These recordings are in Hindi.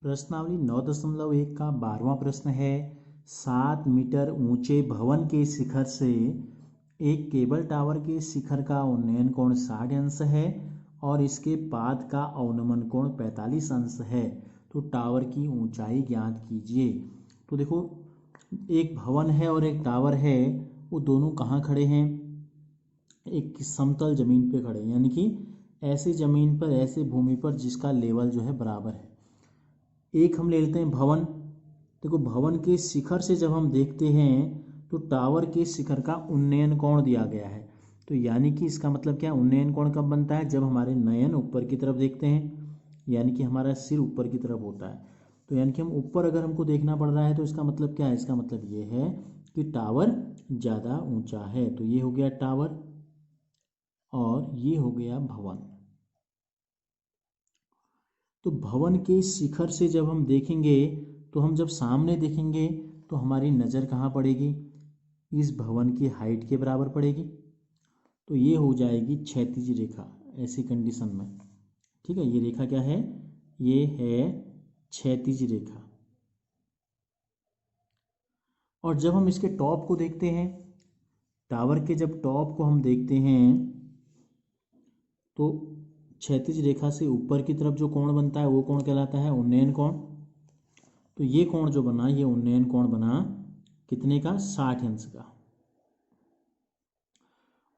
प्रश्नावली 9.1 का 12वां प्रश्न है। 7 मीटर ऊंचे भवन के शिखर से एक केबल टावर के शिखर का उन्नयन कोण 60 अंश है और इसके पाद का अवनमन कोण 45 अंश है, तो टावर की ऊंचाई ज्ञात कीजिए। तो देखो, एक भवन है और एक टावर है, वो दोनों कहाँ खड़े हैं? एक समतल जमीन पे खड़े हैं, यानी कि ऐसे जमीन पर, ऐसे भूमि पर जिसका लेवल जो है बराबर है। एक हम ले लेते हैं भवन। देखो, भवन के शिखर से जब हम देखते हैं तो टावर के शिखर का उन्नयन कोण दिया गया है, तो यानी कि इसका मतलब क्या, उन्नयन कोण कब बनता है? जब हमारे नयन ऊपर की तरफ देखते हैं, यानी कि हमारा सिर ऊपर की तरफ होता है। तो यानी कि हम ऊपर अगर हमको देखना पड़ रहा है तो इसका मतलब क्या है? इसका मतलब ये है कि टावर ज़्यादा ऊंचा है। तो ये हो गया टावर और ये हो गया भवन। तो भवन के शिखर से जब हम देखेंगे तो हम जब सामने देखेंगे तो हमारी नज़र कहाँ पड़ेगी? इस भवन की हाइट के बराबर पड़ेगी। तो ये हो जाएगी क्षैतिज रेखा ऐसी कंडीशन में। ठीक है, ये रेखा क्या है? ये है क्षैतिज रेखा। और जब हम इसके टॉप को देखते हैं, टावर के जब टॉप को हम देखते हैं तो क्षैतिज रेखा से ऊपर की तरफ जो कोण बनता है वो कोण कहलाता है उन्नयन कोण। तो ये कोण जो बना, ये उन्नयन कोण बना कितने का? 60 अंश का।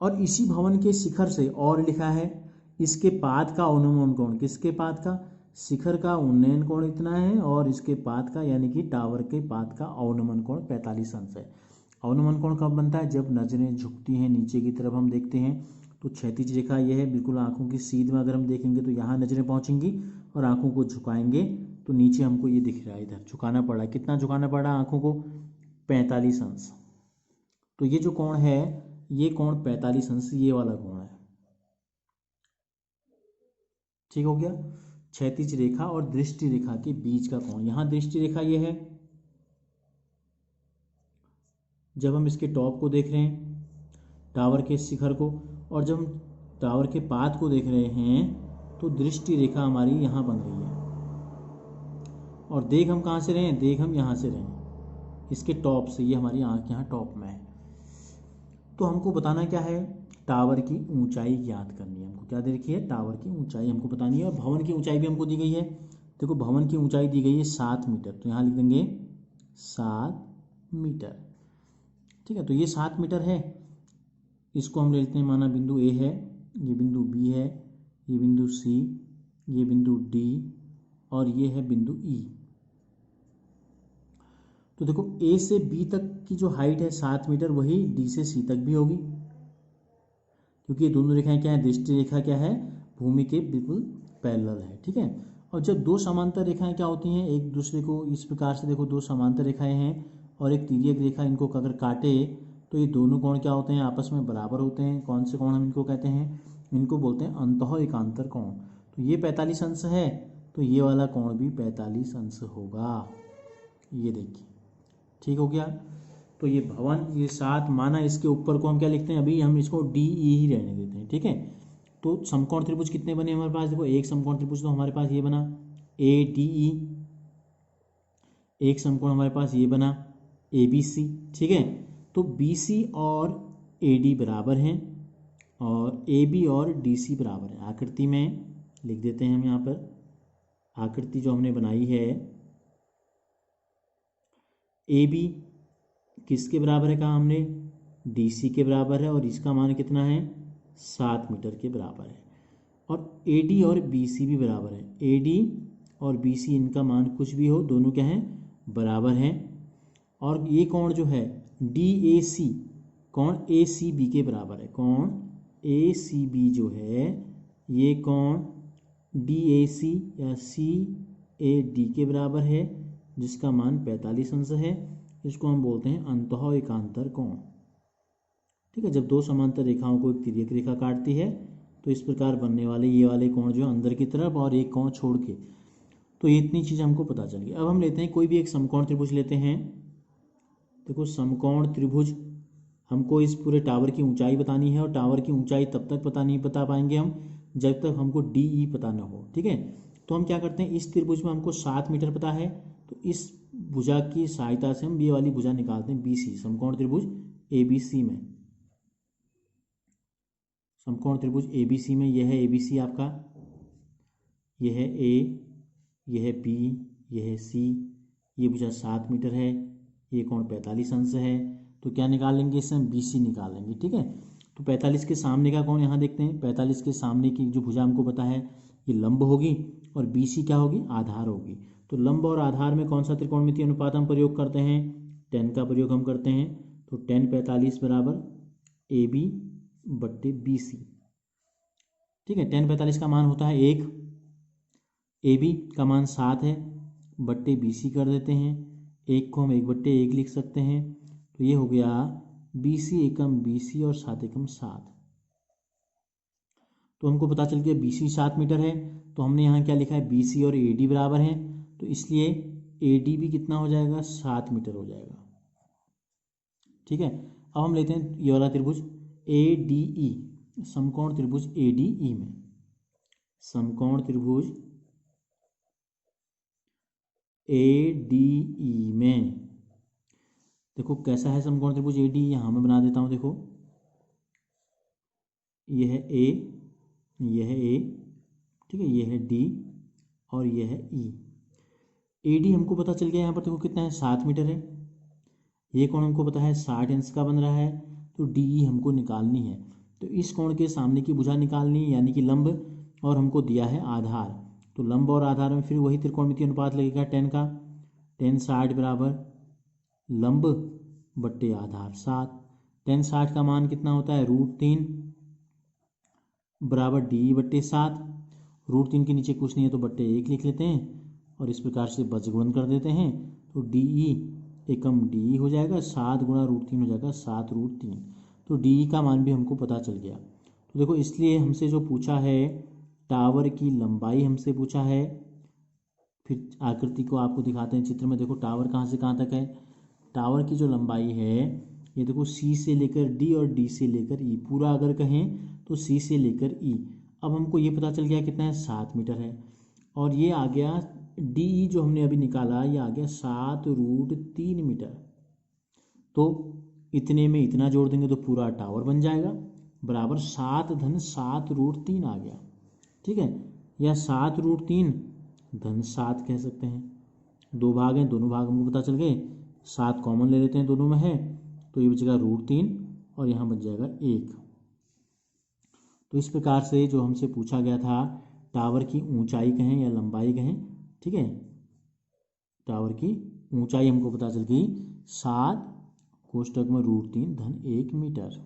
और इसी भवन के शिखर से और लिखा है, इसके पाद का अवनमन कोण, किसके पाद का? शिखर का उन्नयन कोण इतना है और इसके पाद का, यानी कि टावर के पाद का अवनमन कोण 45 अंश है। अवनमन कोण कब बनता है? जब नजरें झुकती हैं नीचे की तरफ हम देखते हैं। तो क्षैतिज रेखा यह है, बिल्कुल आंखों की सीध में अगर हम देखेंगे तो यहाँ नजरें पहुँचेंगी और आंखों को झुकाएंगे तो नीचे हमको ये दिख रहा है, इधर झुकाना पड़ा। कितना झुकाना पड़ा आंखों को? 45 अंश। तो ये जो कोण है, ये कोण 45 अंश, ये वाला कोण है। ठीक हो गया? क्षैतिज रेखा और दृष्टि रेखा के बीच का कोण। यहाँ दृष्टि रेखा ये है, जब हम इसके टॉप को देख रहे हैं, टावर के शिखर को, और जब हम टावर के पाद को देख रहे हैं तो दृष्टि रेखा हमारी यहाँ बन रही है। और देख हम कहाँ से रहे हैं? देख हम यहाँ से रहे हैं, इसके टॉप से। ये हमारी आँख यहाँ टॉप में है। तो हमको बताना क्या है? टावर की ऊंचाई ज्ञात करनी है हमको। क्या दे रखी है? टावर की ऊंचाई हमको बतानी है। और भवन की ऊंचाई भी हमको दी गई है। देखो, भवन की ऊंचाई दी गई है 7 मीटर, तो यहाँ लिख देंगे 7 मीटर। ठीक है, तो ये 7 मीटर है। इसको हम ले लेते हैं, माना बिंदु ए है, ये बिंदु बी है, ये बिंदु सी, ये बिंदु डी और ये है बिंदु ई। तो देखो, ए से बी तक की जो हाइट है 7 मीटर, वही डी से सी तक भी होगी, क्योंकि ये दोनों रेखाएं क्या है? दृष्टि रेखा क्या है? भूमि के बिल्कुल पैरेलल है। ठीक है, और जब दो समांतर रेखाएं क्या होती हैं? एक दूसरे को इस प्रकार से, देखो, दो समांतर रेखाएं हैं और एक तिर्यक रेखा, इनको अगर काटे तो ये दोनों कोण क्या होते हैं? आपस में बराबर होते हैं। कौन से कोण हम इनको कहते हैं? इनको बोलते हैं अंतः एकांतर कोण। तो ये 45 अंश है, तो ये वाला कोण भी 45 अंश होगा। ये देखिए, ठीक हो गया? तो ये भवन, ये 7, माना इसके ऊपर को हम क्या लिखते हैं? अभी हम इसको डी ई ही रहने देते हैं। ठीक है, तो समकोण त्रिभुज कितने बने हमारे पास? देखो, एक समकोण त्रिभुज तो हमारे पास ये बना ए डी ई, एक समकोण हमारे पास ये बना ए बी सी। ठीक है, तो बी सी और ए डी बराबर हैं और ए बी और डी सी बराबर है। आकृति में लिख देते हैं हम यहाँ पर, आकृति जो हमने बनाई है, ए बी किसके बराबर है? कहा हमने डी सी के बराबर है और इसका मान कितना है? 7 मीटर के बराबर है। और ए डी और बी सी भी बराबर है। ए डी और बी सी, इनका मान कुछ भी हो, दोनों क्या हैं? बराबर हैं। और ये कोण जो है डी ए सी, कोण ए सी बी के बराबर है। कोण ए सी बी जो है, ये कोण डी ए सी या सी ए डी के बराबर है, जिसका मान 45 अंश है। इसको हम बोलते हैं अंतः एकांतर कोण। ठीक है, जब दो समांतर रेखाओं को एक तिर्यक रेखा काटती है तो इस प्रकार बनने वाले ये वाले कोण जो है अंदर की तरफ और एक कोण छोड़ के, तो ये इतनी चीज़ हमको पता चल गई। अब हम लेते हैं कोई भी एक समकोण त्रिभुज लेते हैं। देखो, समकोण त्रिभुज, हमको इस पूरे टावर की ऊंचाई बतानी है और टावर की ऊंचाई तब तक पता नहीं बता पाएंगे हम जब तक हमको डी ई पता ना हो। ठीक है, तो हम क्या करते हैं, इस त्रिभुज में हमको 7 मीटर पता है, तो इस भुजा की सहायता से हम ये वाली भुजा निकालते हैं BC, समकोण त्रिभुज ABC में। समकोण त्रिभुज ABC में यह है ABC आपका, यह है A, यह है B, यह है C, ये भुजा 7 मीटर है, ये कोण 45 अंश है। तो क्या निकाल लेंगे, इससे हम BC निकाल लेंगे। ठीक है, तो 45 के सामने का कोण यहाँ देखते हैं, 45 के सामने की जो भुजा हमको पता है ये लंब होगी और BC क्या होगी, आधार होगी। तो लंब और आधार में कौन सा त्रिकोणमितीय अनुपात हम प्रयोग करते हैं, 10 का प्रयोग हम करते हैं। तो 10 45 बराबर AB बट्टे BC। ठीक है, 10 45 का मान होता है 1, AB का मान 7 है, बट्टे BC कर देते हैं, 1 को हम 1/1 लिख सकते हैं। तो ये हो गया BC एकम BC और 7 एकम 7। तो हमको पता चल गया BC 7 मीटर है, तो हमने यहाँ क्या लिखा है, BC और AD बराबर हैं, तो इसलिए AD भी कितना हो जाएगा, 7 मीटर हो जाएगा। ठीक है, अब हम लेते हैं ये वाला त्रिभुज ADE, समकोण त्रिभुज ADE में, समकोण त्रिभुज ADE में देखो कैसा है समकोण त्रिभुज ADE, यहाँ मैं बना देता हूँ। देखो यह है A, यह है A, ठीक है, यह है D और यह है E। AD हमको पता चल गया, यहाँ पर देखो कितना है, 7 मीटर है। ये कोण हमको पता है 60 अंश का बन रहा है, तो DE हमको निकालनी है। तो इस कोण के सामने की भुजा निकालनी है, यानी कि लंब, और हमको दिया है आधार। तो लंब और आधार में फिर वही त्रिकोणमितीय अनुपात लगेगा 10 का, 10 60 बराबर लंब बट्टे आधार 7। 10 60 का मान कितना होता है, √3 बराबर DE बट्टे 7। √3 के नीचे कुछ नहीं है तो बट्टे 1 लिख लेते हैं और इस प्रकार से बजगुणन कर देते हैं। तो DE एकम DE हो जाएगा, 7 गुणा √3 हो जाएगा 7√3। तो DE का मान भी हमको पता चल गया। तो देखो इसलिए हमसे जो पूछा है, टावर की लंबाई हमसे पूछा है। फिर आकृति को आपको दिखाते हैं चित्र में। देखो टावर कहाँ से कहाँ तक है, टावर की जो लंबाई है ये देखो C से लेकर D और D से लेकर E, पूरा अगर कहें तो C से लेकर E। अब हमको ये पता चल गया कितना है, 7 मीटर है, और ये आ गया DE जो हमने अभी निकाला, ये आ गया 7√3 मीटर। तो इतने में इतना जोड़ देंगे तो पूरा टावर बन जाएगा, बराबर 7 धन 7√3 आ गया। ठीक है, या 7√3 धन 7 कह सकते हैं। 2 भाग हैं, दोनों भाग हमको पता चल गए, 7 कॉमन ले लेते हैं, दोनों में है, तो ये बचेगा √3 और यहाँ बच जाएगा 1। तो इस प्रकार से जो हमसे पूछा गया था, टावर की ऊंचाई कहें या लंबाई कहें, ठीक है, टावर की ऊंचाई हमको पता चल गई 7 कोष्टक में √3 धन 1 मीटर।